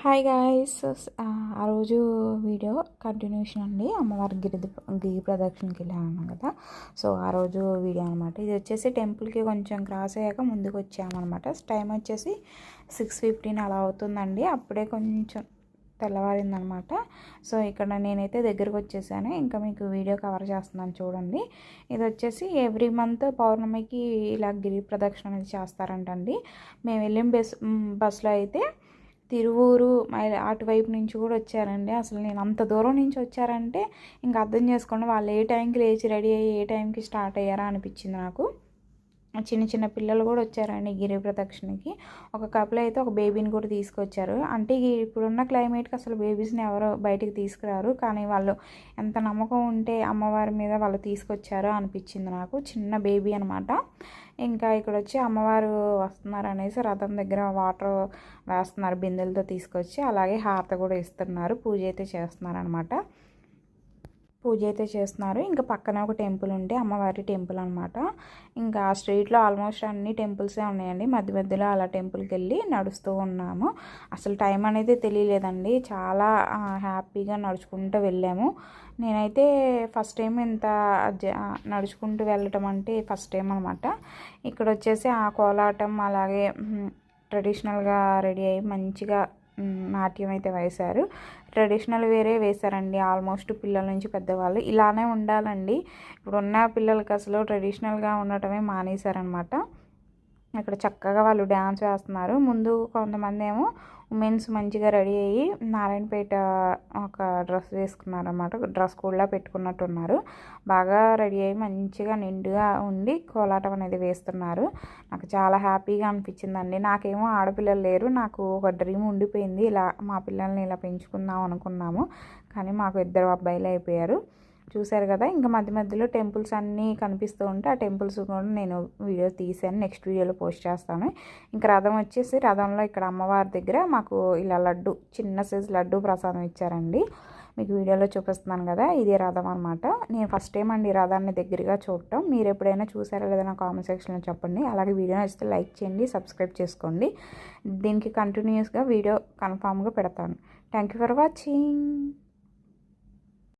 Hi guys. ఆ రోజు video continuation అండి. అమ్మవారి గిరి ప్రదక్షిణకి వెళ్ళాను కదా. సో ఆ రోజు వీడియో అనమాట. ఇది వచ్చేసి టెంపుల్కి కొంచెం క్రాస్ అయ్యాక ముందుకు వచ్చామన్నమాట. టైం వచ్చేసి 6:15 అలా అవుతుందండి. అప్పుడే కొంచెం తెల్లవారిందనమాట. సో ఇక్కడ నేనైతే దగ్గరకు వచ్చేసాను. ఇంకా మీకు వీడియో కవర్ చేస్తున్నాను చూడండి. ఇది వచ్చేసి ఎవ్రీ మంత్ పౌర్ణమికి ఇలా గిరి ప్రదక్షిణ అనేది చేస్తారంటండి. మేము వెళ్ళిన బస్సులో అయితే తిరువూరు అటువైపు నుంచి కూడా వచ్చారండి. అసలు నేను అంత దూరం నుంచి వచ్చారంటే ఇంకా అర్థం చేసుకోండి వాళ్ళు ఏ టైంకి లేచి రెడీ అయ్యి ఏ టైంకి స్టార్ట్ అయ్యారా అనిపించింది నాకు. చిన్న చిన్న పిల్లలు కూడా వచ్చారండి గిరి ప్రదక్షిణకి. ఒక కపుల్ అయితే ఒక బేబీని కూడా తీసుకొచ్చారు. అంటే ఇప్పుడున్న క్లైమేట్కి అసలు బేబీస్ని ఎవరో బయటికి తీసుకురారు, కానీ వాళ్ళు ఎంత నమ్మకం ఉంటే అమ్మవారి మీద వాళ్ళు తీసుకొచ్చారో అనిపించింది నాకు. చిన్న బేబీ అనమాట. ఇంకా ఇక్కడ వచ్చి అమ్మవారు వస్తున్నారు అనేసి రథం దగ్గర వాటర్ వేస్తున్నారు బిందెలతో తీసుకొచ్చి. అలాగే హారతి కూడా ఇస్తున్నారు. పూజ అయితే చేస్తున్నారు. ఇంకా పక్కన ఒక టెంపుల్ ఉంటే అమ్మవారి టెంపుల్ అనమాట. ఇంకా ఆ స్ట్రీట్లో ఆల్మోస్ట్ అన్ని టెంపుల్సే ఉన్నాయండి. మధ్య మధ్యలో అలా టెంపుల్కి వెళ్ళి నడుస్తూ ఉన్నాము. అసలు టైం అనేది తెలియలేదండి. చాలా హ్యాపీగా నడుచుకుంటూ వెళ్ళాము. నేనైతే ఫస్ట్ టైం ఇంత నడుచుకుంటూ వెళ్ళటం అంటే ఫస్ట్ టైం అనమాట. ఇక్కడ వచ్చేసి ఆ కోలాటం అలాగే ట్రెడిషనల్గా రెడీ అయ్యి మంచిగా నాట్యం అయితే వేశారు. ట్రెడిషనల్ వేరే వేశారండి. ఆల్మోస్ట్ పిల్లల నుంచి పెద్దవాళ్ళు ఇలానే ఉండాలండి. ఇప్పుడున్న పిల్లలకి అసలు ట్రెడిషనల్గా ఉండటమే మానేశారనమాట. ఇక్కడ చక్కగా వాళ్ళు డ్యాన్స్ వేస్తున్నారు. ముందు కొంతమంది ఏమో ఉమెన్స్ మంచిగా రెడీ అయ్యి నారాయణపేట ఒక డ్రెస్ వేసుకున్నారన్నమాట. డ్రెస్ కూడా పెట్టుకున్నట్టున్నారు. బాగా రెడీ అయ్యి మంచిగా నిండుగా ఉండి కోలాటం అనేది వేస్తున్నారు. నాకు చాలా హ్యాపీగా అనిపించిందండి. నాకేమో ఆడపిల్లలు లేరు. నాకు ఒక డ్రీమ్ ఉండిపోయింది, ఇలా మా పిల్లల్ని ఇలా పెంచుకుందాం అనుకున్నాము. కానీ మాకు 2 అబ్బాయిలు అయిపోయారు. చూశారు కదా. ఇంకా మధ్య మధ్యలో టెంపుల్స్ అన్నీ కనిపిస్తూ ఉంటే ఆ టెంపుల్స్ కూడా నేను వీడియో తీసాను. నెక్స్ట్ వీడియోలో పోస్ట్ చేస్తాను. ఇంకా రథం వచ్చేసి రథంలో ఇక్కడ అమ్మవారి దగ్గర మాకు ఇలా లడ్డు, చిన్న సైజు లడ్డు ప్రసాదం ఇచ్చారండి. మీకు వీడియోలో చూపిస్తున్నాను కదా, ఇదే రథం అనమాట. నేను ఫస్ట్ టైం అండి రథాన్ని దగ్గరగా చూడటం. మీరు ఎప్పుడైనా చూసారా లేదా నా కామెంట్ సెక్షన్లో చెప్పండి. అలాగే వీడియో నచ్చితే లైక్ చేయండి, సబ్స్క్రైబ్ చేసుకోండి. దీనికి కంటిన్యూస్గా వీడియో కన్ఫామ్గా పెడతాను. Thank you for watching.